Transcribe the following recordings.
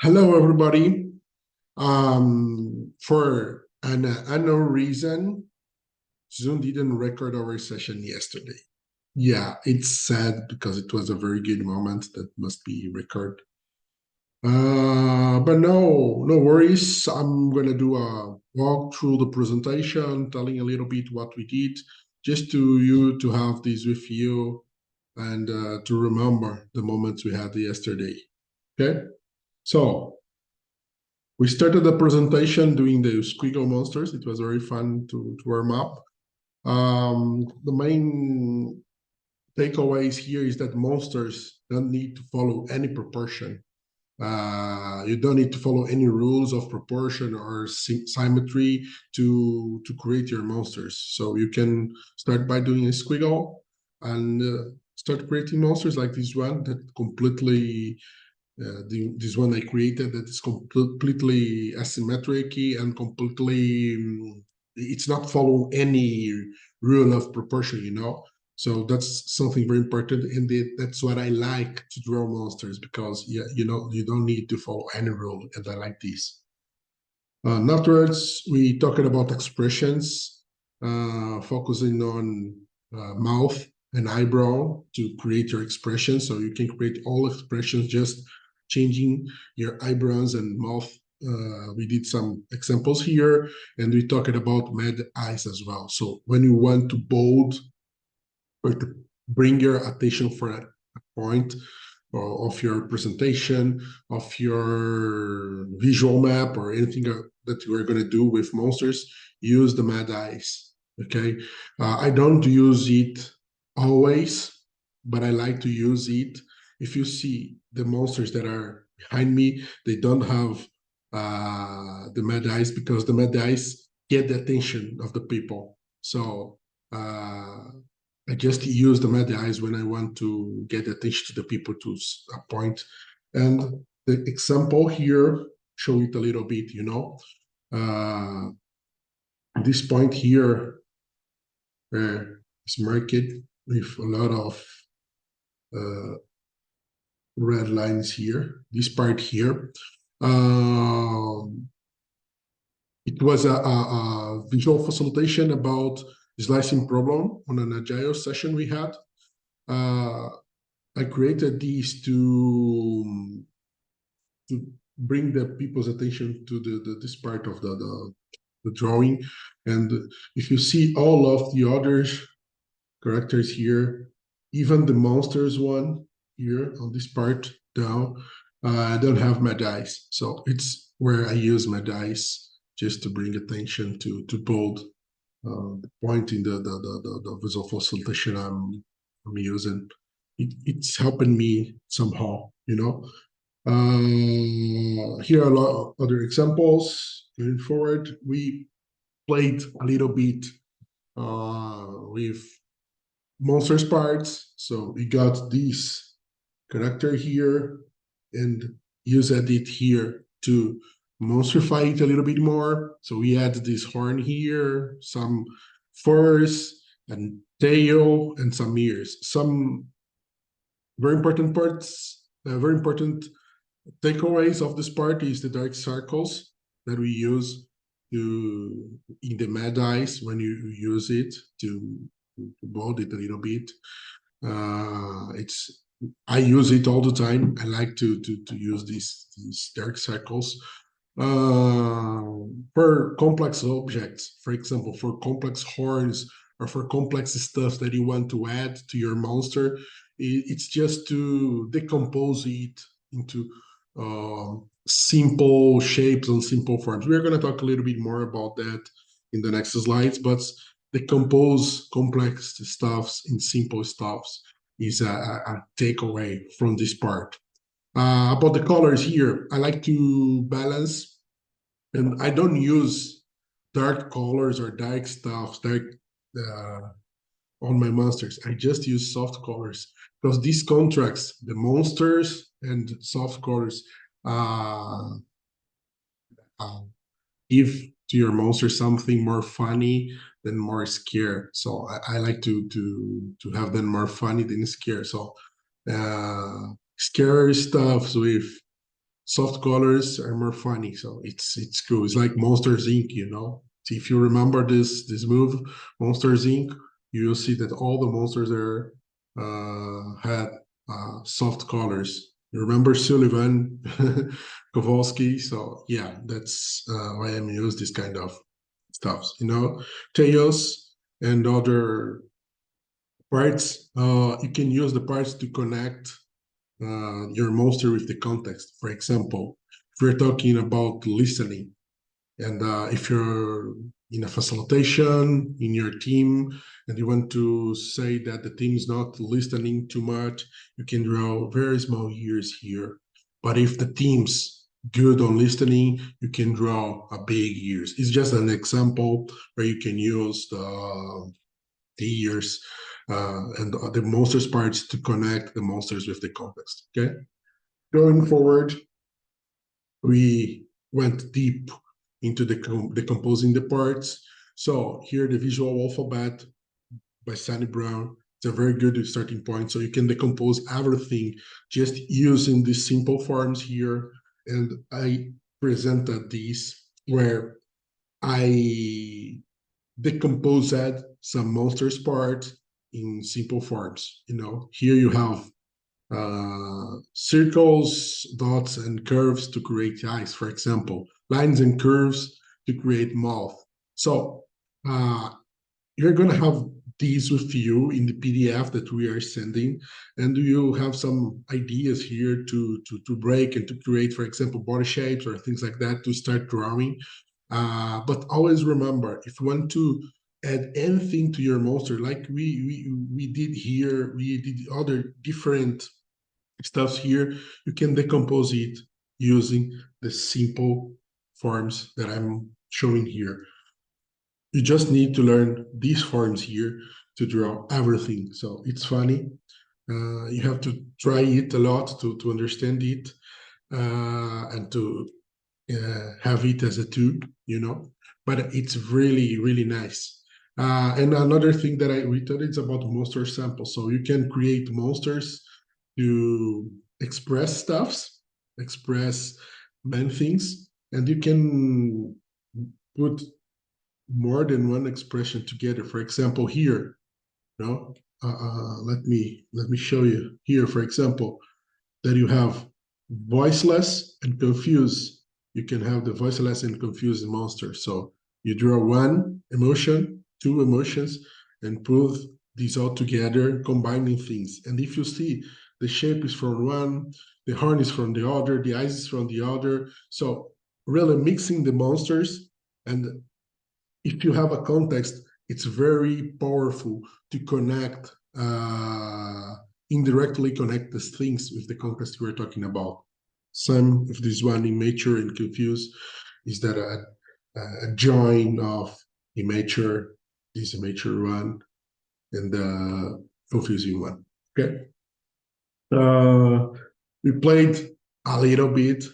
Hello, everybody. For an unknown reason, Zoom didn't record our session yesterday. Yeah, it's sad because it was a very good moment that must be recorded. But no worries. I'm gonna do a walk through the presentation, telling a little bit what we did, just to have this with you and to remember the moments we had yesterday. Okay, so. We started the presentation doing the squiggle monsters. It was very fun to warm up. The main takeaways here is that monsters don't need to follow any proportion. You don't need to follow any rules of proportion or symmetry to create your monsters. So you can start by doing a squiggle and start creating monsters like this one that completely this one I created that is completely asymmetric and completely it's not following any rule of proportion, you know. So that's something very important, and that's what I like to draw monsters because yeah, you know, you don't need to follow any rule, and I like this. Afterwards, we talked about expressions, focusing on mouth and eyebrow to create your expression. So you can create all expressions just changing your eyebrows and mouth. We did some examples here, and we talked about mad eyes as well. So when you want to bold or to bring your attention for a point of your presentation, of your visual map, or anything that you are going to do with monsters, use the mad eyes. Okay, I don't use it always, but I like to use it. If you see the monsters that are behind me, they don't have the mad eyes because the mad eyes get the attention of the people. So I just use the mad eyes when I want to get attention to the people to a point. And the example here show it a little bit, you know. This point here is marked with a lot of red lines here. This part here. It was a visual facilitation about slicing problem on an agile session we had. I created these to bring the people's attention to this part of the drawing. And if you see all of the other characters here, even the monsters one here on this part down, I don't have my dice. So it's where I use my dice just to bring attention to bold the point in the visual facilitation I'm using. It's helping me somehow, you know. Here are a lot of other examples. Going forward, we played a little bit with monsters parts. So we got this character here and use it here to monstrify it a little bit more. So we add this horn here, some furs and tail and some ears. Some very important parts, very important takeaways of this part is the dark circles that we use to in the mad eyes when you use it to bold it a little bit. It's I use it all the time. I like to use these dark circles for complex objects. For example, for complex horns or for complex stuff that you want to add to your monster, it's just to decompose it into simple shapes and simple forms. We're going to talk a little bit more about that in the next slides, but decompose complex stuffs in simple stuffs is a takeaway from this part. About the colors here, I like to balance, and I don't use dark colors or dark stuff, dark uh, on my monsters. I just use soft colors because this contracts the monsters and soft colors uh, uh, give to your monster something more funny than more scare. So I like to have them more funny than scare. So scary stuff with soft colors are more funny. So it's cool. It's like Monsters Inc. You know, so if you remember this move, Monsters Inc., you'll see that all the monsters there had soft colors. You remember Sullivan, Kowalski? So yeah, that's why I'm use this kind of stuff. You know, tails and other parts. You can use the parts to connect your monster with the context. For example, if we're talking about listening, and if you're in a facilitation in your team and you want to say that the team is not listening too much, you can draw very small ears here. But if the team's good on listening, you can draw a big ears. It's just an example where you can use the ears and the monsters parts to connect the monsters with the context. Okay. Going forward, we went deep into decomposing the parts. So here, the visual alphabet by Sunny Brown. It's a very good starting point. So you can decompose everything just using these simple forms here. And I presented these where I decomposed some monsters parts in simple forms. You know, here you have circles, dots, and curves to create eyes, for example, lines and curves to create mouth. So you're going to have these with you in the PDF that we are sending, and you have some ideas here to break and to create, for example, body shapes or things like that to start drawing. But always remember, if you want to add anything to your monster, like we did here, we did other different stuffs here, you can decompose it using the simple forms that I'm showing here. You just need to learn these forms here to draw everything. So it's funny. You have to try it a lot to understand it and to have it as a tool, you know. But it's really, really nice. And another thing that I written is about monster samples. So you can create monsters to express stuffs, express many things, and you can put more than one expression together. For example, here, no, let me show you here. For example, that you have voiceless and confused. You can have the voiceless and confused monster. So you draw one emotion, two emotions, and put these all together, combining things. And if you see the shape is from one, the horn is from the other, the eyes is from the other. So really mixing the monsters. And if you have a context, it's very powerful to connect, indirectly connect these things with the context we're talking about. Some of this one immature and confused is that a join of immature, this immature one, and the confusing one. Okay. We played a little bit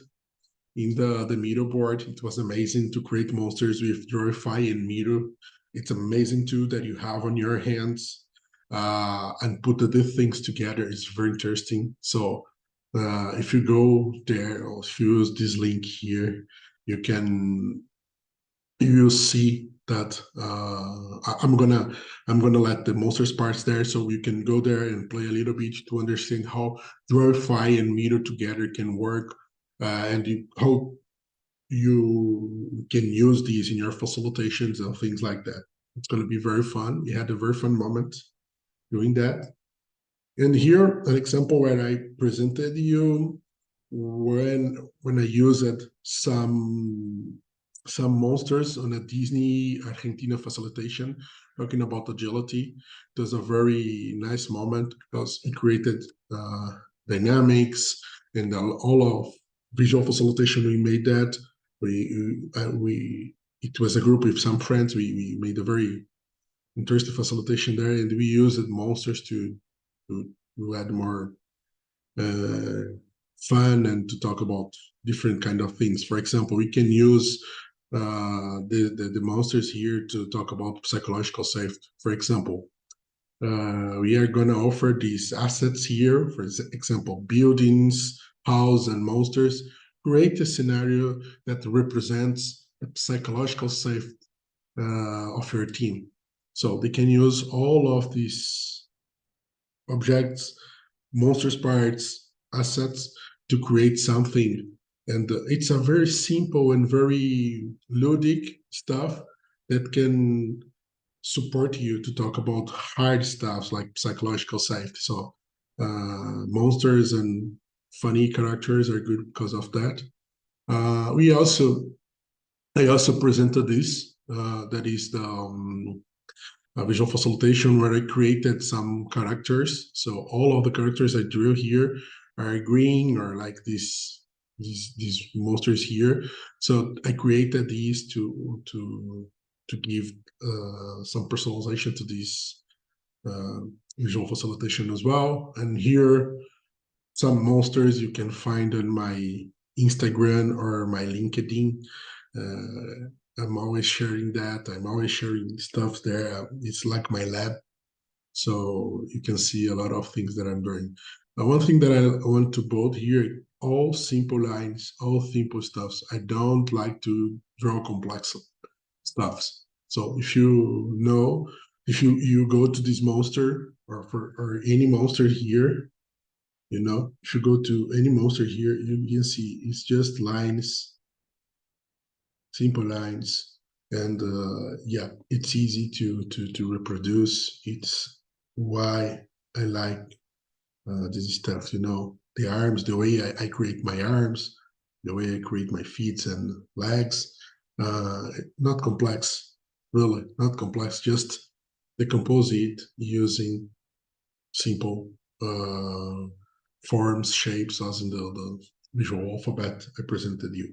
in the Miro board. It was amazing to create monsters with Joyrify and Miro. It's amazing too that you have on your hands and put the things together. It's very interesting. So if you go there or if you use this link here, you will see that I'm gonna let the monsters parts there so you can go there and play a little bit to understand how Joyrify and Miro together can work and how you can use these in your facilitations and things like that. It's going to be very fun. We had a very fun moment doing that. And here, an example where I presented you when I used some monsters on a Disney Argentina facilitation, talking about agility. It was a very nice moment because it created dynamics and all of visual facilitation. We made that. We it was a group with some friends. We made a very interesting facilitation there, and we used monsters to add more uh, fun and to talk about different kind of things. For example, we can use the monsters here to talk about psychological safety. For example, we are going to offer these assets here, for example, buildings, house, and monsters create a scenario that represents a psychological safety of your team. So they can use all of these objects, monsters parts, assets to create something. And it's a very simple and very ludic stuff that can support you to talk about hard stuff like psychological safety. So monsters and funny characters are good because of that. I also presented this. That is the visual facilitation where I created some characters. So all of the characters I drew here are green or like these monsters here. So I created these to give some personalization to this uh, visual facilitation as well. And here some monsters you can find on my Instagram or my LinkedIn. I'm always sharing that. I'm always sharing stuff there. It's like my lab. So you can see a lot of things that I'm doing. One thing that I want to bold here, all simple lines, all simple stuffs. I don't like to draw complex stuffs. So if you go to this monster or any monster here, if you go to any monster here, you can see it's just lines, simple lines, and yeah, it's easy to reproduce. It's why I like this stuff. The arms, the way I create my arms, the way I create my feet and legs. Not complex, really, not complex. Just decompose it using simple forms, shapes, as in the visual alphabet I presented you.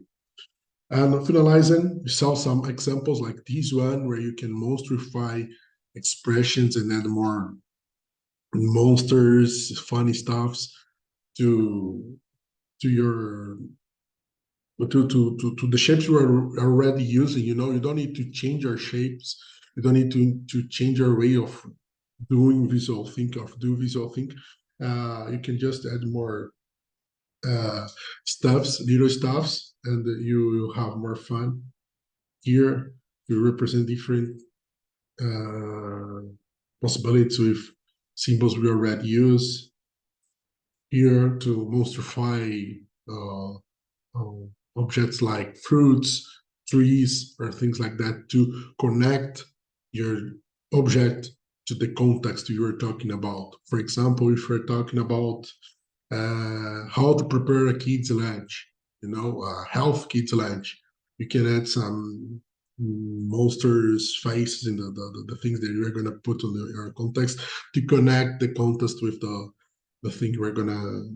And finalizing, we saw some examples like this one where you can monstrify expressions and add more monsters, funny stuffs to to your to the shapes you are already using. You don't need to change your shapes. You don't need to change your way of doing visual think of do visual think. You can just add more uh, little stuffs, and you have more fun. Here, you represent different possibilities with symbols we already use. Here, to monstrify uh, objects like fruits, trees, or things like that to connect your object to the context you are talking about. For example, if we're talking about how to prepare a kid's lunch, a health kid's lunch. You can add some monsters' faces in the things that you're going to put on your context to connect the context with the thing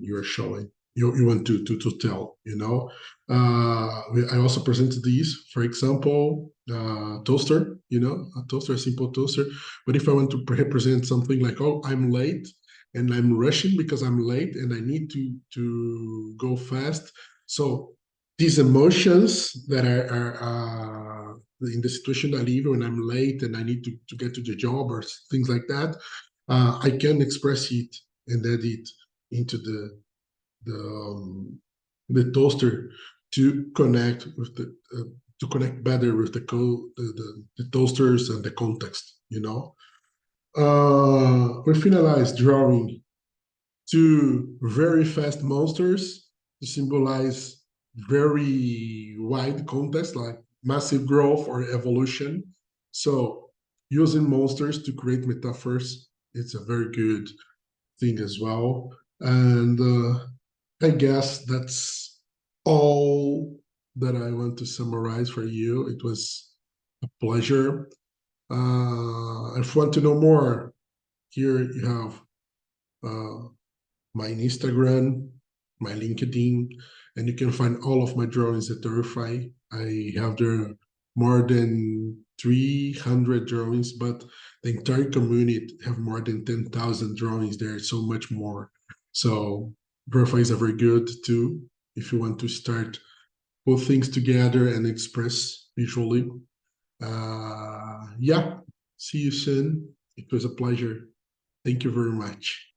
you're showing. You want to tell, I also presented these, for example, toaster, a toaster, a simple toaster. But if I want to represent something like, oh, I'm late, and I'm rushing because I'm late and I need to go fast. So these emotions that are in the situation I live when I'm late and I need to get to the job or things like that, I can express it and add it into the um, the toaster to connect with to connect better with the toasters and the context. We finalized drawing two very fast monsters to symbolize very wide context, like massive growth or evolution. So using monsters to create metaphors, it's a very good thing as well. And I guess that's all that I want to summarize for you. It was a pleasure. If you want to know more, here you have my Instagram, my LinkedIn, and you can find all of my drawings at Verify. I have there more than 300 drawings, but the entire community have more than 10,000 drawings. There's so much more. So Verify is a very good too if you want to start put things together and express visually. Yeah, see you soon. It was a pleasure. Thank you very much.